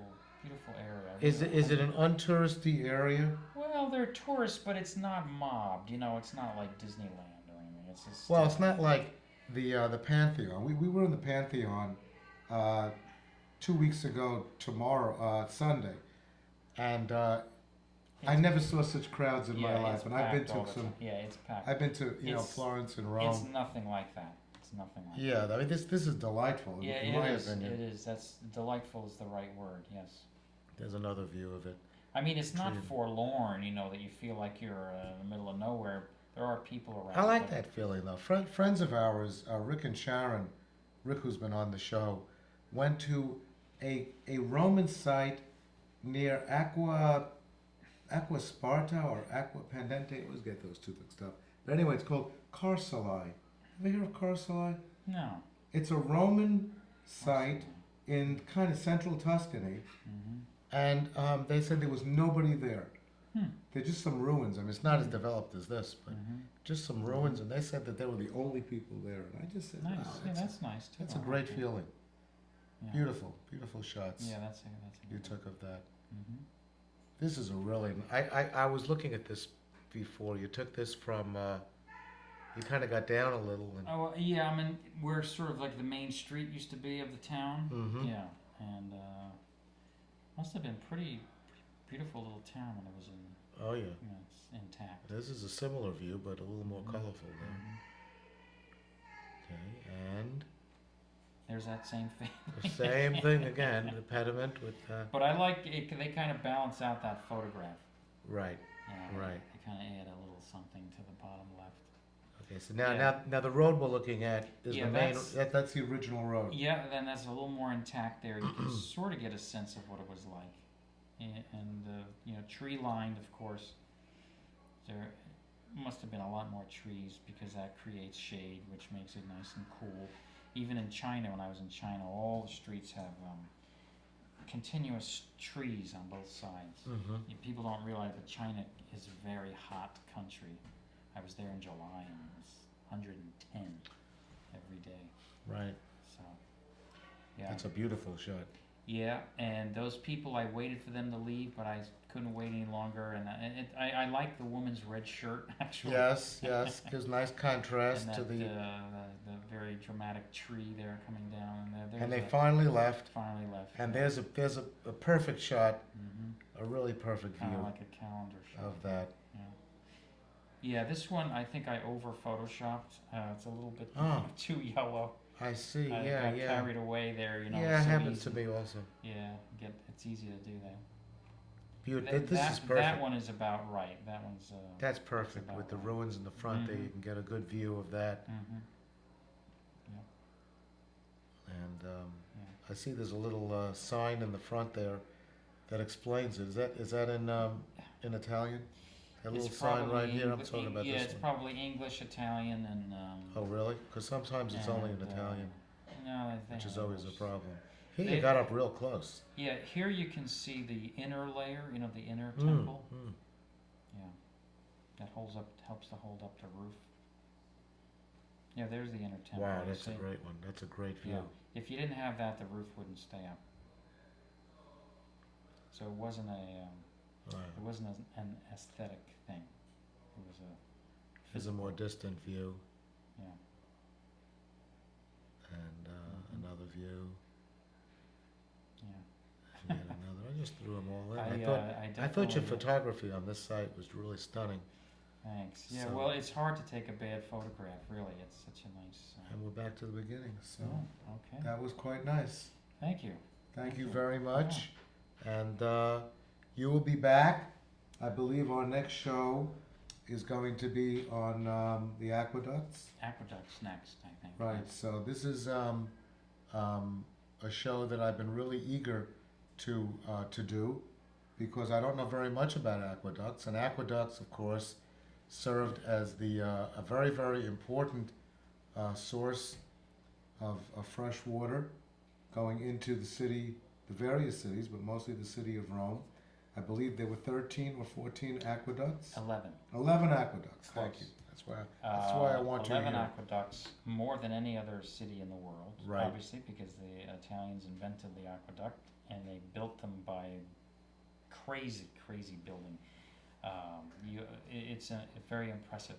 S2: area. I
S1: Is
S2: really
S1: it
S2: like
S1: an untouristy area?
S2: Well, they're tourists, but it's not mobbed. It's not like Disneyland or anything. It's just.
S1: Well, it's not like the Pantheon. We were in the Pantheon 2 weeks ago Sunday, and I never saw such crowds in my life.
S2: It's
S1: And I've been
S2: packed all
S1: to
S2: the
S1: some.
S2: time. Yeah, it's packed.
S1: I've been to
S2: It's-
S1: Florence and
S2: It's
S1: Rome.
S2: nothing like that. It's nothing like that.
S1: Yeah, I mean this is delightful
S2: Yeah,
S1: in my
S2: it is.
S1: opinion.
S2: It is. That's delightful is the right word. Yes.
S1: There's another view of it.
S2: I mean, it's not
S1: True.
S2: forlorn. That you feel like you're in the middle of nowhere. There are people around.
S1: I like
S2: but-
S1: that feeling though. Friends of ours, Rick and Sharon, Rick who's been on the show, went to a Roman site near Aqua Sparta or Aqua Pendente. I always get those two mixed up. But anyway, it's called Carceli. Ever hear of Carceli?
S2: No.
S1: It's a Roman site in kind of central Tuscany,
S2: Mm-hmm.
S1: and they said there was nobody there. They're just some ruins. I mean, it's not as developed as this, but
S2: Mhm.
S1: just some ruins. And they said that they were the only people there. And I just said,
S2: Nice.
S1: wow,
S2: Yeah,
S1: that's,
S2: that's nice too.
S1: that's a
S2: I
S1: great
S2: like it.
S1: feeling.
S2: Yeah.
S1: Beautiful, beautiful shots
S2: Yeah, that's a
S1: you
S2: good
S1: took of that.
S2: one.
S1: This is a really, I was looking at this before. You took this from, you kind of got down a little. And,
S2: Oh yeah, I mean where sort of like the main street used to be of the town.
S1: Mhm.
S2: Yeah, and must have been pretty beautiful little town when it was
S1: oh, yeah.
S2: it's intact.
S1: This is a similar view, but a little more colorful there.
S2: Mhm.
S1: Okay, and
S2: There's that same thing.
S1: the same thing again, the pediment with,
S2: But I like it. They kind of balance out that photograph.
S1: right.
S2: Yeah,
S1: Right.
S2: They kind of add a little something to the bottom left.
S1: Okay, so now,
S2: Yeah.
S1: now the road we're looking at is
S2: Yeah,
S1: the main,
S2: that's-
S1: that's the original road.
S2: Yeah, then that's a little more intact there. You can sort of get a sense of what it was like, and tree lined, of course. There must have been a lot more trees because that creates shade, which makes it nice and cool. Even in China, when I was in China, all the streets have continuous trees on both sides.
S1: Mm-hmm.
S2: People don't realize that China is a very hot country. I was there in July and it was 110 every day.
S1: Right.
S2: So, yeah.
S1: That's a beautiful shot.
S2: Yeah, and those people, I waited for them to leave, but I couldn't wait any longer. And I like the woman's red shirt, actually.
S1: Yes, yes, gives nice contrast
S2: And
S1: to
S2: that,
S1: the,
S2: the very dramatic tree there coming down. And,
S1: and they finally left.
S2: finally left.
S1: And there's a perfect shot,
S2: Mm-hmm.
S1: a really perfect
S2: Kind of
S1: view
S2: like a calendar shot.
S1: of that.
S2: Yeah, this one I think I over photoshopped. It's a little bit
S1: Oh.
S2: too yellow.
S1: I see,
S2: I
S1: yeah,
S2: got
S1: yeah.
S2: carried away there,
S1: Yeah, it
S2: it's so
S1: happens
S2: easy.
S1: to me also.
S2: Yeah, it's easy to do that.
S1: Beautiful. This is perfect.
S2: That one is about right. That one's.
S1: That's perfect
S2: about
S1: with the
S2: right.
S1: ruins in the front there. You
S2: Mhm.
S1: can get a good view of that.
S2: Mm-hmm.
S1: And
S2: Yeah.
S1: I see there's a little sign in the front there that explains it. Is that in Italian? That little
S2: It's
S1: sign right
S2: probably
S1: here. I'm talking about
S2: yeah,
S1: this
S2: it's
S1: one.
S2: probably English, Italian, and.
S1: Oh, really? Because sometimes it's only in
S2: and,
S1: Italian,
S2: No, they
S1: which is
S2: have
S1: always a
S2: English.
S1: problem. Here
S2: They-
S1: you got up real close.
S2: Yeah, here you can see the inner layer. The inner
S1: Mm,
S2: temple.
S1: mm.
S2: Yeah, that helps to hold up the roof. Yeah, there's the inner temple.
S1: Wow,
S2: you
S1: that's a
S2: see?
S1: great one. That's a great view.
S2: Yeah, if you didn't have that, the roof wouldn't stay up. So it wasn't
S1: Wow.
S2: an aesthetic thing. It was a.
S1: Here's a more distant view,
S2: Yeah.
S1: and
S2: Mhm.
S1: another view,
S2: Yeah.
S1: and yet another. I just threw them all in.
S2: I
S1: I thought your
S2: definitely-
S1: photography on this site was really stunning.
S2: Thanks. Yeah.
S1: So-
S2: Well, it's hard to take a bad photograph. Really, it's such a nice.
S1: And we're back to the beginning, so
S2: Oh, okay.
S1: that was quite nice.
S2: Thank you.
S1: Thank you
S2: you.
S1: very much. And you will be back. I believe our next show is going to be on the aqueducts.
S2: Aqueducts next, I think.
S1: Right, so this is a show that I've been really eager to do because I don't know very much about aqueducts. And aqueducts, of course, served as a very, very important source of fresh water going into the city, the various cities, but mostly the city of Rome. I believe there were 13 or 14 aqueducts.
S2: 11.
S1: 11 aqueducts. Thank
S2: Close.
S1: you. That's why I want you
S2: 11
S1: here.
S2: aqueducts, more than any other city in the world.
S1: Right.
S2: Obviously, because the Italians invented the aqueduct and they built them by crazy, crazy building. It's very impressive.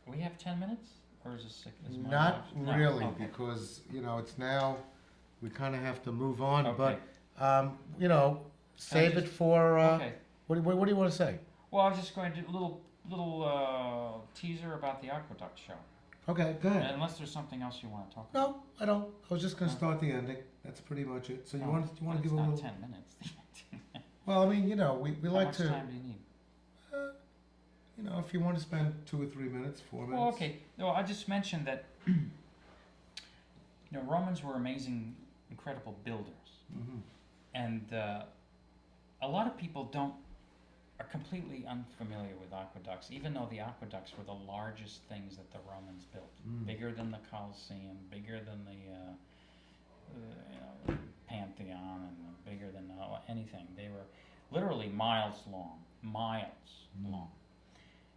S2: We have 10 minutes, or is this? Is my
S1: Not
S2: watch? No,
S1: really,
S2: okay.
S1: because it's now we kind of have to move on.
S2: Okay.
S1: But save it for.
S2: Okay.
S1: What do you want to say?
S2: Well, I was just going to do a little teaser about the aqueduct show.
S1: Okay, go ahead.
S2: Unless there's something else you want to talk about.
S1: No, I don't. I was just going to start the ending. That's pretty much it. So you want to
S2: But
S1: give
S2: it's
S1: a
S2: not
S1: little?
S2: 10 minutes.
S1: Well, I mean, we
S2: How
S1: like
S2: much
S1: to.
S2: time do you need?
S1: If you want to spend 2 or 3 minutes, 4 minutes.
S2: Well, okay. No, I just mentioned that Romans were amazing, incredible builders,
S1: Mm-hmm.
S2: and a lot of people are completely unfamiliar with aqueducts, even though the aqueducts were the largest things that the Romans built, bigger than the Colosseum, bigger than the Pantheon, and bigger than anything. They were literally miles long. miles long.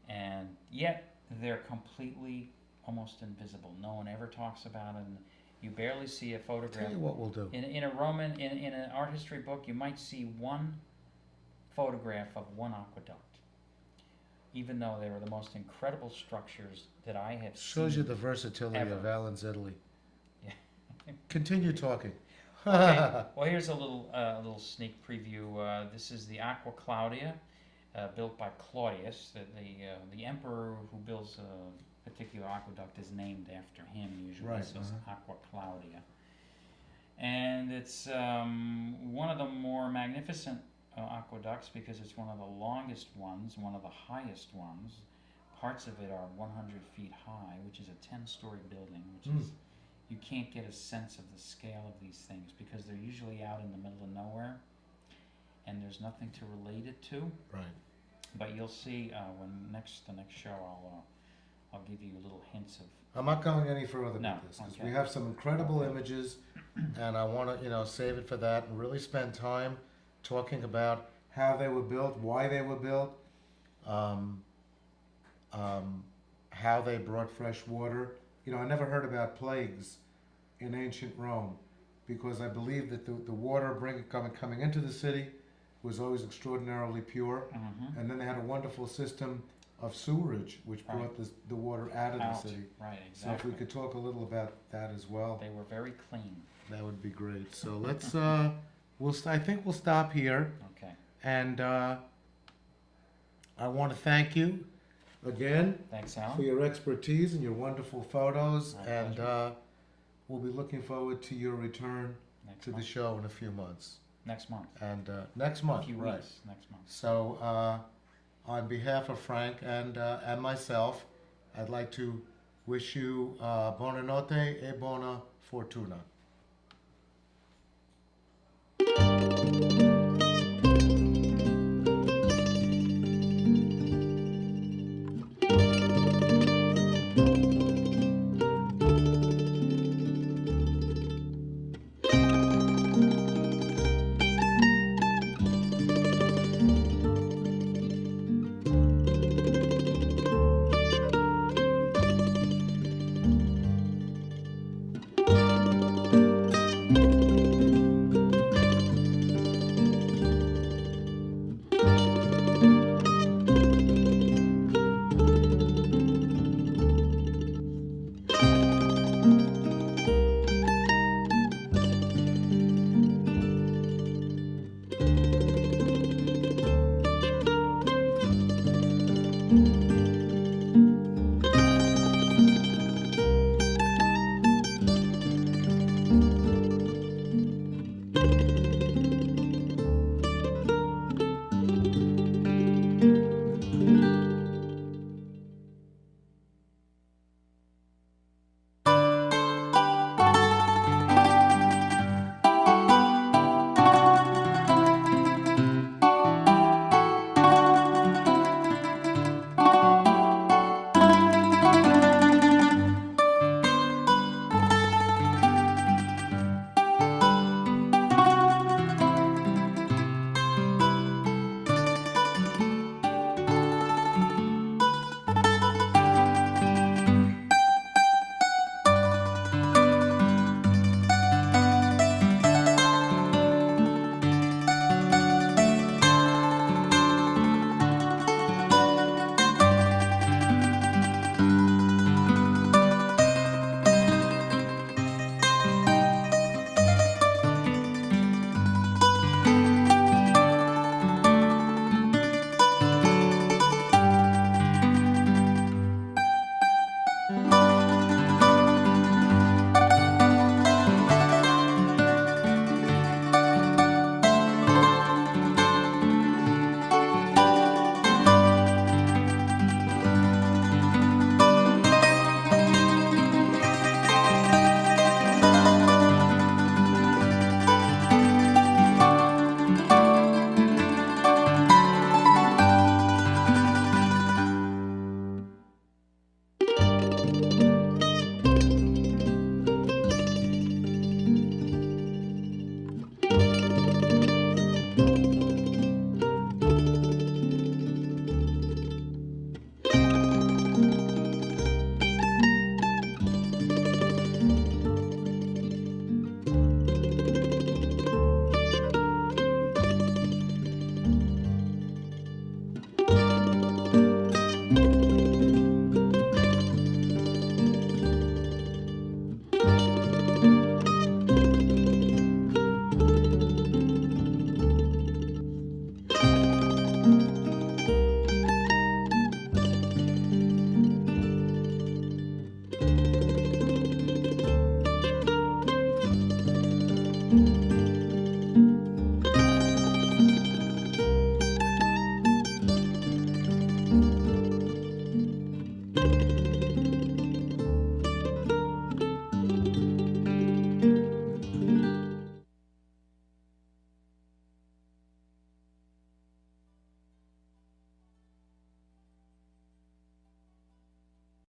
S2: And yet they're completely almost invisible. No one ever talks about them. You barely see a photograph.
S1: Tell you what we'll do.
S2: In an art history book, you might see one photograph of one aqueduct, even though they were the most incredible structures that I have seen.
S1: Shows you the versatility
S2: ever.
S1: of Alan's Italy.
S2: Yeah.
S1: Continue talking.
S2: Okay. Well, here's a little sneak preview. This is the Aqua Claudia, built by Claudius. The emperor who builds a particular aqueduct is named after him usually.
S1: Right,
S2: So it's Aqua Claudia, and it's one of the more magnificent aqueducts because it's one of the longest ones, one of the highest ones. Parts of it are 100 feet high, which is a 10-story building, which is, you can't get a sense of the scale of these things because they're usually out in the middle of nowhere and there's nothing to relate it to.
S1: Right.
S2: But you'll see when the next show I'll give you little hints of.
S1: I'm not going any further
S2: No,
S1: with this because
S2: okay.
S1: we have some incredible images, and I want to, save it for that and really spend time talking about how they were built, why they were built, how they brought fresh water. I never heard about plagues in ancient Rome because I believe that the water coming into the city was always extraordinarily pure, and then they had a wonderful system of sewerage which brought the water out of the city.
S2: Right,
S1: So if we could talk a little about that as well,
S2: They were very clean.
S1: that would be great. So let's I think we'll stop here,
S2: Okay.
S1: and I want to thank you again
S2: Thanks,
S1: for
S2: Alan.
S1: your expertise and your wonderful photos,
S2: My
S1: and
S2: pleasure.
S1: we'll be looking forward to your return
S2: Next
S1: to the
S2: month.
S1: show in a few months.
S2: Next month.
S1: And next
S2: A
S1: month,
S2: few
S1: right?
S2: weeks. Next month.
S1: So on behalf of Frank and myself, I'd like to wish you buonanotte e buona fortuna.